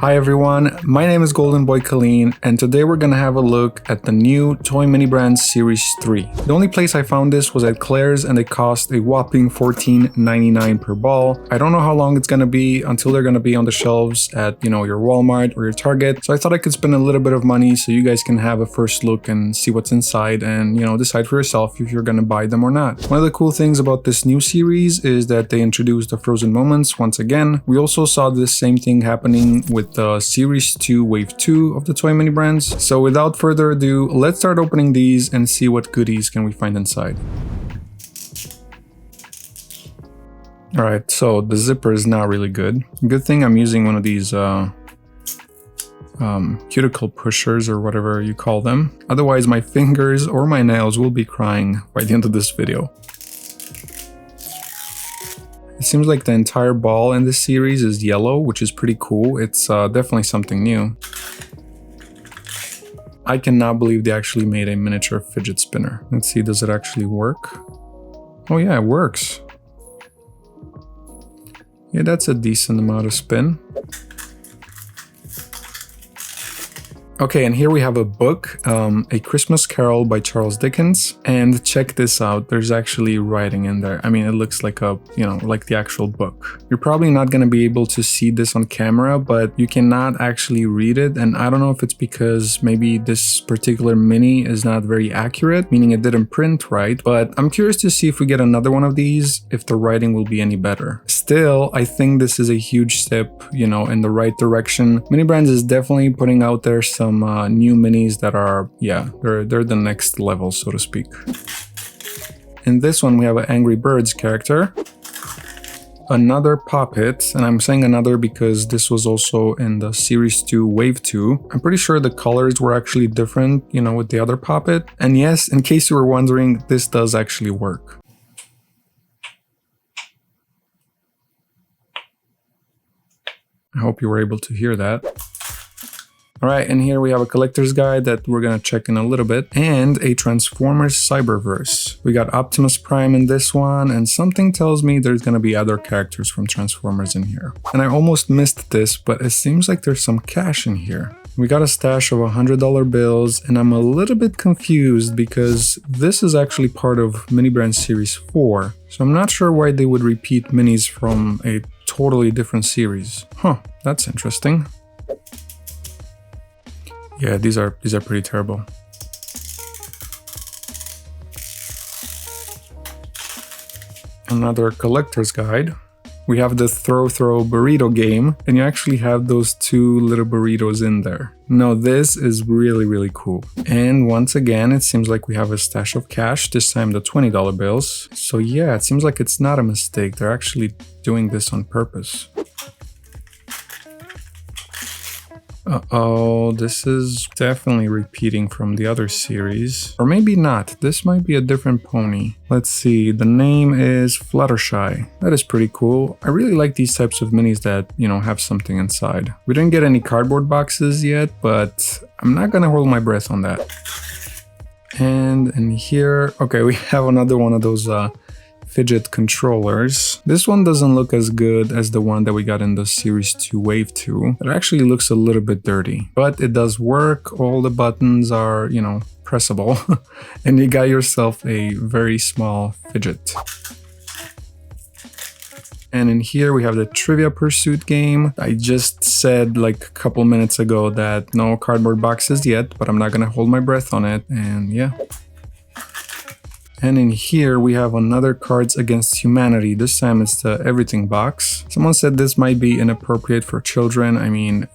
Hi everyone, my name is Kuhleen, and today we're gonna have a look at the new Toy Mini Brands Series 3. The only place I found this was at Claire's and they cost a whopping $14.99 per ball. I don't know how long it's gonna be until they're gonna be on the shelves at, your Walmart or your Target, so I thought I could spend a little bit of money so you guys can have a first look and see what's inside and, decide for yourself if you're gonna buy them or not. One of the cool things about this new series is that they introduced the Frozen Moments once again. We also saw this same thing happening with the Series 2 Wave 2 of the Toy Mini Brands. So without further ado, let's start opening these and see what goodies can we find inside. Alright, so the zipper is not really good. Good thing I'm using one of these cuticle pushers or whatever you call them. Otherwise my fingers or my nails will be crying by the end of this video. It seems like the entire ball in this series is yellow, which is pretty cool. It's definitely something new. I cannot believe they actually made a miniature fidget spinner. Let's see, does it actually work? Oh yeah, it works. Yeah, that's a decent amount of spin. Okay, and here we have a book, A Christmas Carol by Charles Dickens. And check this out, there's actually writing in there. I mean, it looks like a, like the actual book. You're probably not going to be able to see this on camera, but you cannot actually read it. And I don't know if it's because maybe this particular mini is not very accurate, meaning it didn't print right. But I'm curious to see if we get another one of these, if the writing will be any better. Still, I think this is a huge step, in the right direction. Mini Brands is definitely putting out there some new minis that are, they're the next level, so to speak. In this one, we have an Angry Birds character, another Poppet, and I'm saying another because this was also in the Series 2 Wave 2. I'm pretty sure the colors were actually different, with the other Poppet. And yes, in case you were wondering, this does actually work. I hope you were able to hear that. Alright, and here we have a collector's guide that we're gonna check in a little bit, and a Transformers Cyberverse. We got Optimus Prime in this one, and something tells me there's gonna be other characters from Transformers in here. And I almost missed this, but it seems like there's some cash in here. We got a stash of $100 bills, and I'm a little bit confused because this is actually part of Mini Brand Series 4, so I'm not sure why they would repeat minis from a totally different series. Huh, that's interesting. Yeah, these are pretty terrible. Another collector's guide. We have the throw burrito game, and you actually have those two little burritos in there. No, this is really cool. And once again, it seems like we have a stash of cash, this time the $20 bills. So yeah, it seems like it's not a mistake. They're actually doing this on purpose. Uh-oh, this is definitely repeating from the other series. Or maybe not, this might be a different pony. Let's see, the name is Fluttershy. That is pretty cool. I really like these types of minis that, have something inside. We didn't get any cardboard boxes yet, but I'm not gonna hold my breath on that. And in here, okay, we have another one of those fidget controllers. This one doesn't look as good as the one that we got in the Series 2 Wave 2. It actually looks a little bit dirty, but it does work. All the buttons are, pressable, and you got yourself a very small fidget. And in here we have the Trivia Pursuit game. I just said like a couple minutes ago that no cardboard boxes yet, but I'm not gonna hold my breath on it, and yeah. And in here we have another Cards Against Humanity. This time it's the everything box. Someone said this might be inappropriate for children. I mean,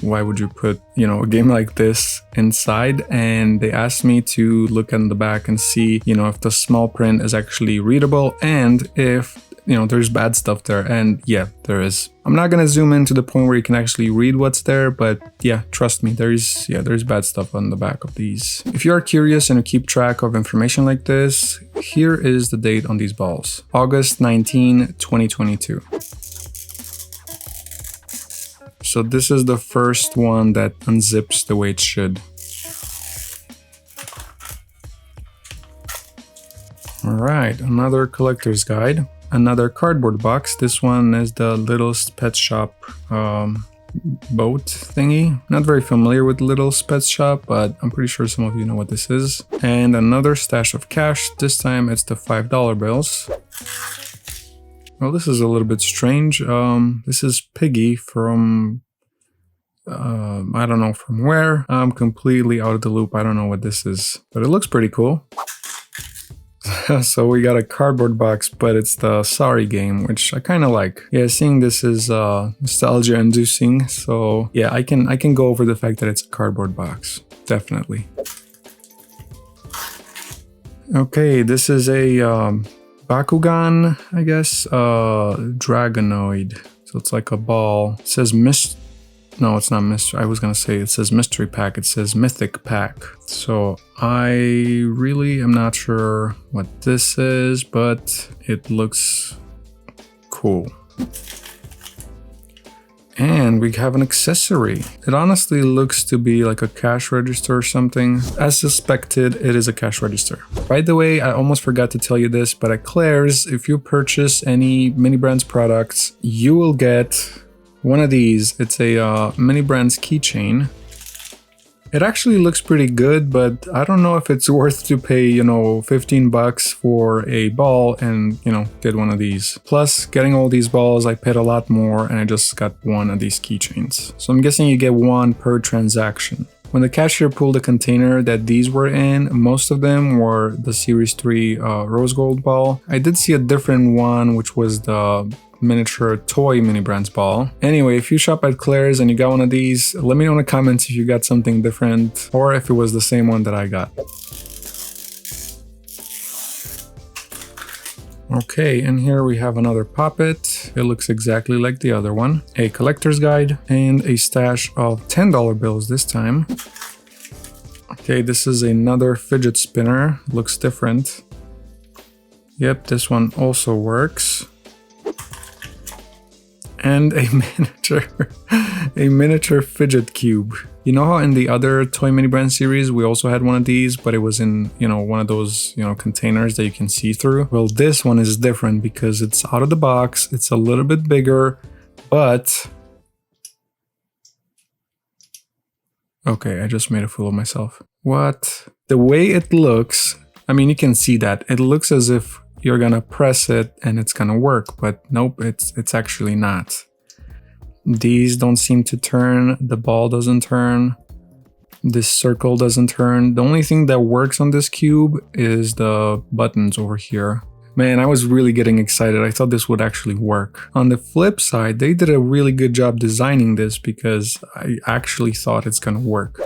why would you put, a game like this inside? And they asked me to look in the back and see, if the small print is actually readable and if there's bad stuff there, and yeah, there is. I'm not gonna zoom in to the point where you can actually read what's there, but yeah, trust me, there's bad stuff on the back of these. If you are curious and you keep track of information like this, here is the date on these balls. August 19, 2022. So this is the first one that unzips the way it should. Alright, another collector's guide. Another cardboard box. This one is the Littlest Pet Shop boat thingy. Not very familiar with Little's Pet Shop, but I'm pretty sure some of you know what this is. And another stash of cash. This time it's the $5 bills. Well, this is a little bit strange. This is Piggy from... I don't know from where. I'm completely out of the loop. I don't know what this is, but it looks pretty cool. So we got a cardboard box, but it's the Sorry game, which I kind of like. Yeah, seeing this is nostalgia inducing. So yeah, I can go over the fact that it's a cardboard box. Definitely. Okay, this is a Bakugan, I guess, Dragonoid. So it's like a ball. It says No, it's not mystery. I was gonna say it says mystery pack. It says mythic pack. So I really am not sure what this is, but it looks cool. And we have an accessory. It honestly looks to be like a cash register or something. As suspected, it is a cash register. By the way, I almost forgot to tell you this, but at Claire's, if you purchase any Mini Brands products, you will get one of these. It's a Mini Brands keychain. It actually looks pretty good, but I don't know if it's worth to pay, you know, 15 bucks for a ball and, you know, get one of these. Plus, getting all these balls, I paid a lot more and I just got one of these keychains. So I'm guessing you get one per transaction. When the cashier pulled the container that these were in, most of them were the Series 3 Rose Gold ball. I did see a different one, which was the miniature toy Mini Brands ball. Anyway, if you shop at Claire's and you got one of these, let me know in the comments if you got something different or if it was the same one that I got. Okay, and here we have another Poppet. It looks exactly like the other one. A collector's guide and a stash of $10 bills this time. Okay, this is another fidget spinner. Looks different. Yep, this one also works. And a miniature fidget cube. You know how in the other Toy Mini Brand series we also had one of these, but it was in, you know, one of those, you know, containers that you can see through? Well, this one is different because it's out of the box, it's a little bit bigger, but... Okay, I just made a fool of myself. What? The way it looks, I mean, you can see that. It looks as if you're gonna press it and it's gonna work, but nope, it's actually not. These don't seem to turn, the ball doesn't turn, this circle doesn't turn. The only thing that works on this cube is the buttons over here. Man, I was really getting excited. I thought this would actually work. On the flip side, they did a really good job designing this because I actually thought it's gonna work.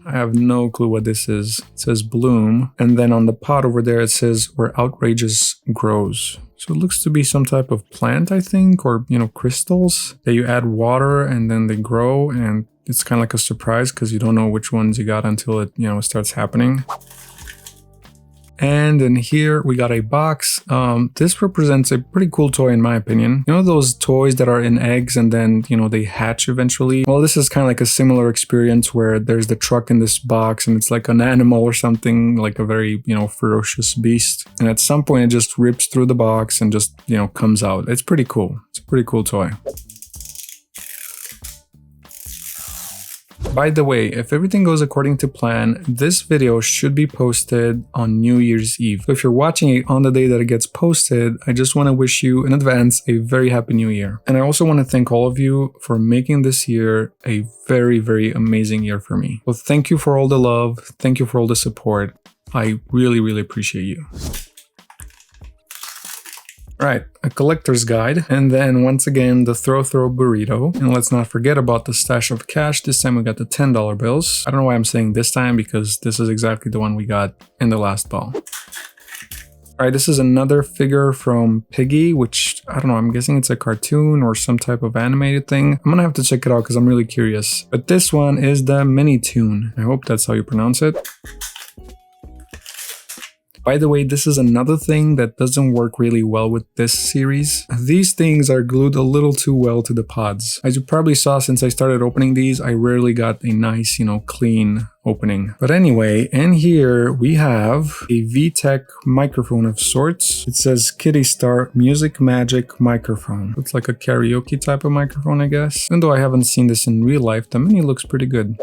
I have no clue what this is. It says bloom, and then on the pot over there it says where outrageous grows. So it looks to be some type of plant, I think, or, you know, crystals that you add water and then they grow, and it's kind of like a surprise because you don't know which ones you got until it, you know, starts happening. And in here we got a box. This represents a pretty cool toy in my opinion. You know those toys that are in eggs and then, you know, they hatch eventually? Well, this is kind of like a similar experience where there's the truck in this box and it's like an animal or something, like a very, you know, ferocious beast. And at some point it just rips through the box and just, you know, comes out. It's pretty cool. It's a pretty cool toy. By the way, if everything goes according to plan, this video should be posted on New Year's Eve. So if you're watching it on the day that it gets posted, I just want to wish you in advance a very happy new year. And I also want to thank all of you for making this year a very, very amazing year for me. Well, thank you for all the love. Thank you for all the support. I really, really appreciate you. Right, a collector's guide, and then once again the throw burrito. And let's not forget about the stash of cash. This time we got the $10 bills. I don't know why I'm saying this time because this is exactly the one we got in the last ball. Alright, this is another figure from Piggy, which, I don't know, I'm guessing it's a cartoon or some type of animated thing. I'm gonna have to check it out because I'm really curious. But this one is the Mini Toon. I hope that's how you pronounce it. By the way, this is another thing that doesn't work really well with this series. These things are glued a little too well to the pods. As you probably saw, since I started opening these, I rarely got a nice, clean opening. But anyway, and here we have a VTech microphone of sorts. It says Kitty Star Music Magic Microphone. Looks like a karaoke type of microphone, I guess. Even though I haven't seen this in real life, the mini looks pretty good.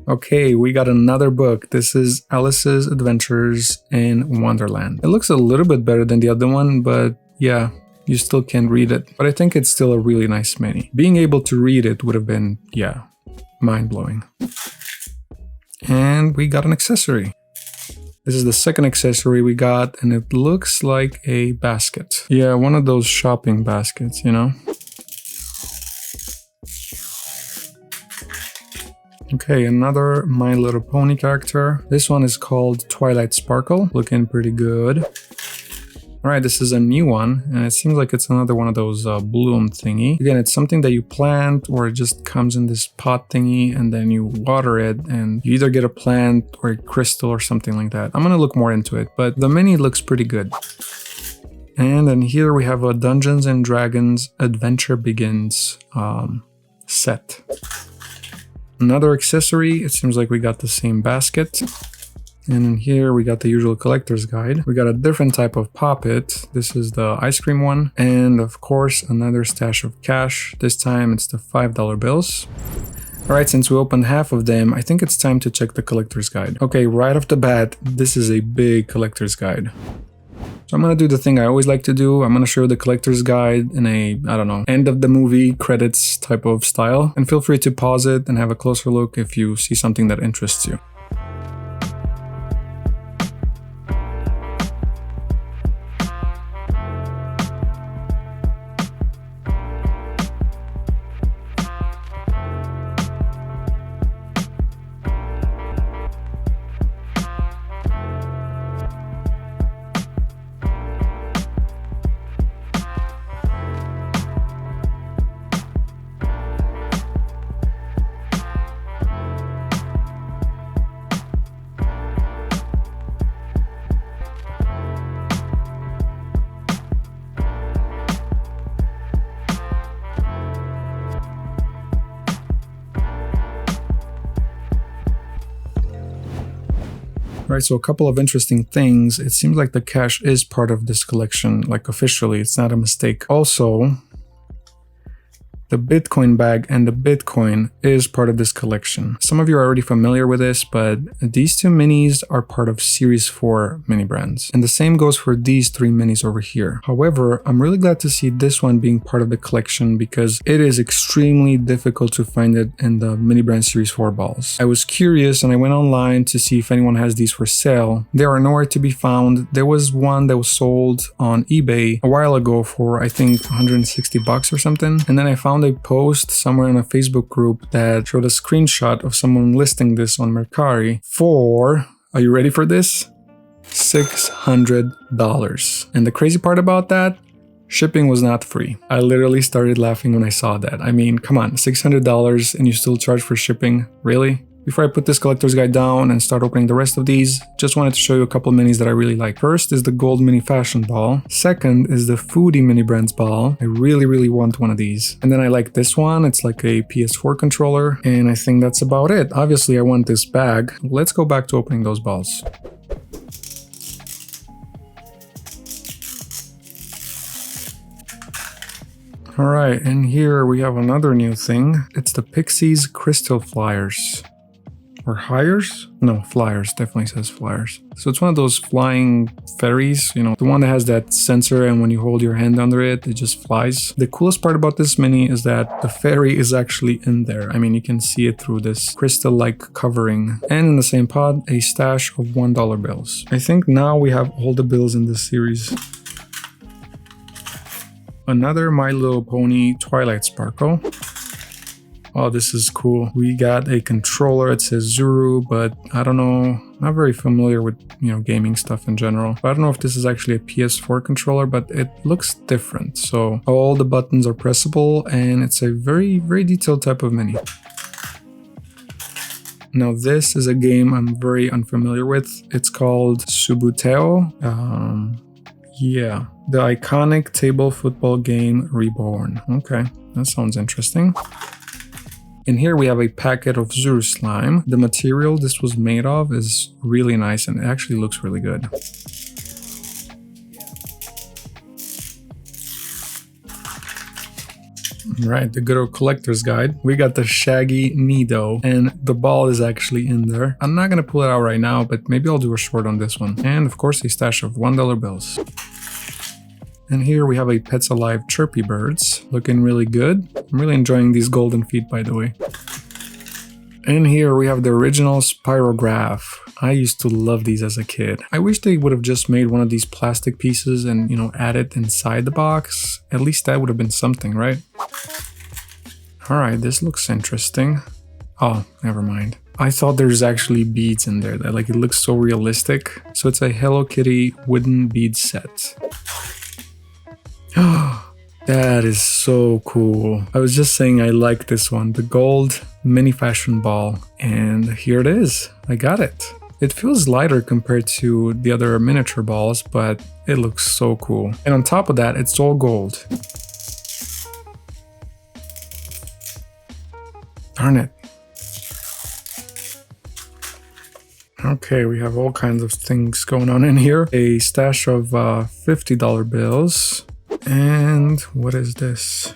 Okay, we got another book. This is Alice's Adventures in Wonderland. It looks a little bit better than the other one, but yeah, you still can't read it. But I think it's still a really nice mini. Being able to read it would have been, yeah, mind-blowing. And we got an accessory. This is the second accessory we got, and it looks like a basket. Yeah, one of those shopping baskets, Okay, another My Little Pony character. This one is called Twilight Sparkle, looking pretty good. Alright, this is a new one, and it seems like it's another one of those bloom thingy. Again, it's something that you plant, or it just comes in this pot thingy, and then you water it, and you either get a plant or a crystal or something like that. I'm gonna look more into it, but the mini looks pretty good. And then here we have a Dungeons and Dragons Adventure Begins set. Another accessory, it seems like we got the same basket. And in here we got the usual collector's guide. We got a different type of poppet. This is the ice cream one. And of course, another stash of cash. This time it's the $5 bills. Alright, since we opened half of them, I think it's time to check the collector's guide. Okay, right off the bat, this is a big collector's guide. So I'm gonna do the thing I always like to do. I'm gonna show the collector's guide in a, I don't know, end of the movie credits type of style. And feel free to pause it and have a closer look if you see something that interests you. Right, so a couple of interesting things. It seems like the cash is part of this collection, like officially, it's not a mistake. Also, the Bitcoin bag and the Bitcoin is part of this collection. Some of you are already familiar with this, but these two minis are part of Series 4 mini brands. And the same goes for these three minis over here. However, I'm really glad to see this one being part of the collection because it is extremely difficult to find it in the mini brand Series 4 balls. I was curious and I went online to see if anyone has these for sale. They are nowhere to be found. There was one that was sold on eBay a while ago for I think 160 bucks or something. And then I found a post somewhere in a Facebook group that showed a screenshot of someone listing this on Mercari for, are you ready for this? $600. And the crazy part about that, shipping was not free. I literally started laughing when I saw that. I mean, come on, $600 and you still charge for shipping? Really? Before I put this collector's guide down and start opening the rest of these, just wanted to show you a couple minis that I really like. First is the gold mini fashion ball. Second is the foodie mini brands ball. I really want one of these. And then I like this one. It's like a PS4 controller. And I think that's about it. Obviously I want this bag. Let's go back to opening those balls. Alright, and here we have another new thing. It's the Pixies Crystal Flyers. Or Hires? No, Flyers. Definitely says Flyers. So it's one of those flying fairies, you know, the one that has that sensor and when you hold your hand under it, it just flies. The coolest part about this mini is that the fairy is actually in there. I mean, you can see it through this crystal-like covering. And in the same pod, a stash of $1 bills. I think now we have all the bills in this series. Another My Little Pony Twilight Sparkle. Oh, this is cool. We got a controller. It says Zuru, but I don't know. Not very familiar with, gaming stuff in general. But I don't know if this is actually a PS4 controller, but it looks different. So all the buttons are pressable and it's a very detailed type of mini. Now this is a game I'm very unfamiliar with. It's called Subuteo. Yeah, the iconic table football game reborn. Okay, that sounds interesting. In here we have a packet of Zuru slime. The material this was made of is really nice and it actually looks really good. Right, the good old collector's guide. We got the Shaggy Nido and the ball is actually in there. I'm not gonna pull it out right now, but maybe I'll do a short on this one. And of course a stash of $1 bills. And here we have a Pets Alive Chirpy Birds, looking really good. I'm really enjoying these golden feet, by the way. And here we have the original Spirograph. I used to love these as a kid. I wish they would have just made one of these plastic pieces and, you know, add it inside the box. At least that would have been something, right? Alright, this looks interesting. Oh, never mind. I thought there's actually beads in there. That, like, it looks so realistic. So it's a Hello Kitty wooden bead set. That is so cool. I was just saying I like this one. The gold mini fashion ball. And here it is. I got it. It feels lighter compared to the other miniature balls, but it looks so cool. And on top of that, it's all gold. Darn it. Okay, we have all kinds of things going on in here. A stash of $50 bills. And what is this?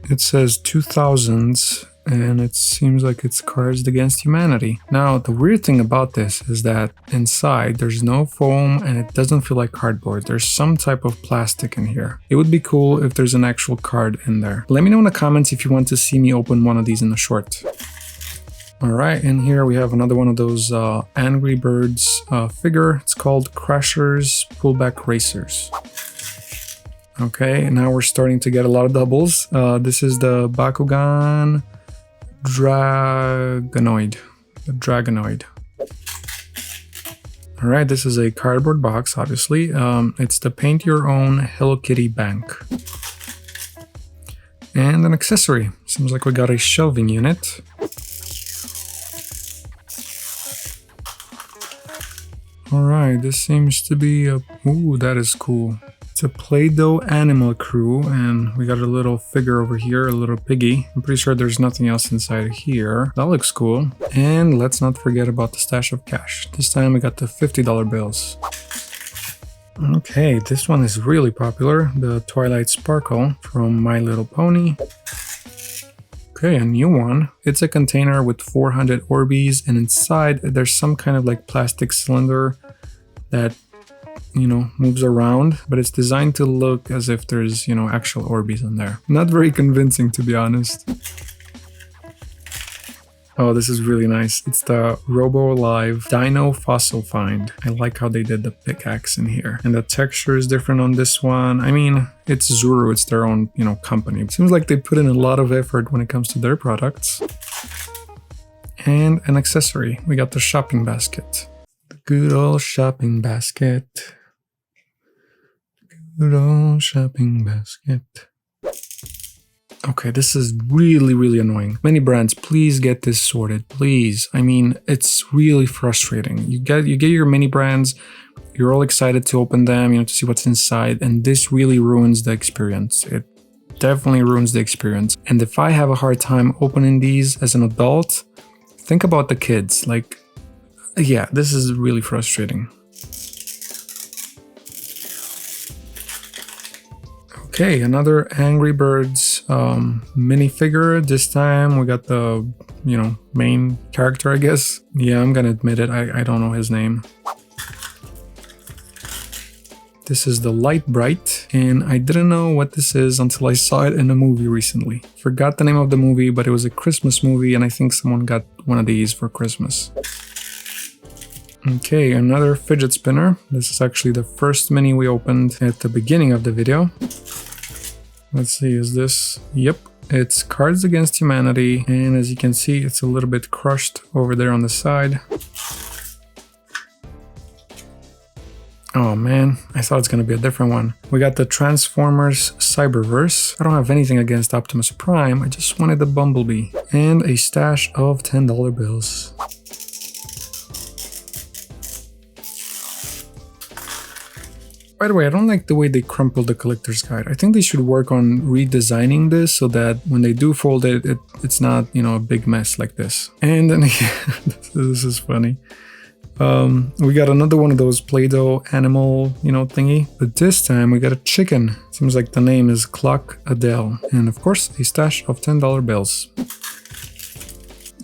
It says 2000s and it seems like it's Cards Against Humanity. Now, the weird thing about this is that inside there's no foam and it doesn't feel like cardboard. There's some type of plastic in here. It would be cool if there's an actual card in there. Let me know in the comments if you want to see me open one of these in a short. Alright, in here we have another one of those Angry Birds figure. It's called Crashers Pullback Racers. Okay, now we're starting to get a lot of doubles. This is the Bakugan Dragonoid. The Dragonoid. Alright, this is a cardboard box, obviously. It's the Paint Your Own Hello Kitty Bank. And an accessory. Seems like we got a shelving unit. Alright, this seems to be a... Ooh, that is cool. It's a Play-Doh Animal Crew, and we got a little figure over here, a little piggy. I'm pretty sure there's nothing else inside here. That looks cool. And let's not forget about the stash of cash. This time we got the $50 bills. Okay, this one is really popular. The Twilight Sparkle from My Little Pony. Okay, a new one. It's a container with 400 Orbeez, and inside there's some kind of like plastic cylinder that, you know, moves around, but it's designed to look as if there's, you know, actual Orbeez in there. Not very convincing, to be honest. Oh, this is really nice. It's the Robo Alive Dino Fossil Find. I like how they did the pickaxe in here. And the texture is different on this one. I mean, it's Zuru, it's their own, you know, company. It seems like they put in a lot of effort when it comes to their products. And an accessory. We got the shopping basket. The good old shopping basket. Good old shopping basket. Okay, this is really, really annoying. Many brands, please get this sorted, please. I mean, it's really frustrating. You get your mini brands, you're all excited to open them, you know, to see what's inside, and this really ruins the experience. It definitely ruins the experience. And if I have a hard time opening these as an adult, think about the kids. Like, yeah, this is really frustrating. Okay, another Angry Birds minifigure. This time we got the, you know, main character, I guess. Yeah, I'm gonna admit it, I don't know his name. This is the Light Bright, and I didn't know what this is until I saw it in a movie recently. Forgot the name of the movie, but it was a Christmas movie, and I think someone got one of these for Christmas. Okay, another fidget spinner. This is actually the first mini we opened at the beginning of the video. Let's see, is this? Yep, it's Cards Against Humanity, and as you can see, it's a little bit crushed over there on the side. Oh man, I thought it's gonna be a different one. We got the Transformers Cyberverse. I don't have anything against Optimus Prime, I just wanted the Bumblebee. And a stash of $10 bills. By the way, I don't like the way they crumpled the collector's guide. I think they should work on redesigning this so that when they do fold it, it's not, you know, a big mess like this. And then this is funny. We got another one of those Play-Doh animal, you know, thingy. But this time we got a chicken. Seems like the name is Clock Adele. And of course, a stash of $10 bills.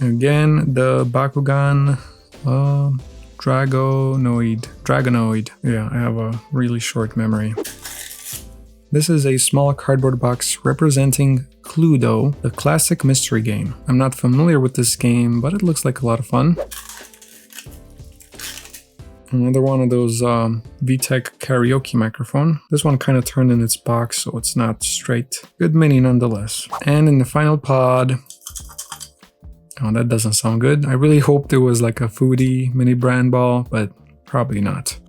Again, the Bakugan, Dragonoid. Yeah, I have a really short memory. This is a small cardboard box representing Cluedo, the classic mystery game. I'm not familiar with this game, but it looks like a lot of fun. Another one of those VTech karaoke microphone. This one kind of turned in its box, so it's not straight. Good mini nonetheless. And in the final pod... Oh, that doesn't sound good. I really hoped it was like a foodie mini brand ball, but probably not.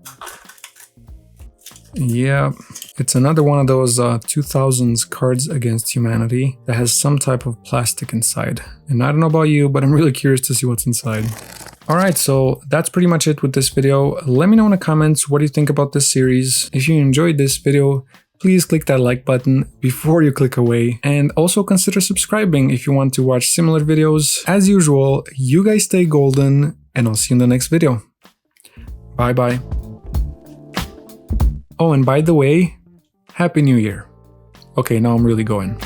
Yeah, it's another one of those 2000s Cards Against Humanity that has some type of plastic inside. And I don't know about you, but I'm really curious to see what's inside. Alright, so that's pretty much it with this video. Let me know in the comments what you think about this series. If you enjoyed this video, please click that like button before you click away, and also consider subscribing if you want to watch similar videos. As usual, you guys stay golden, and I'll see you in the next video. Bye bye. Oh, and by the way, Happy New Year. Okay, now I'm really going.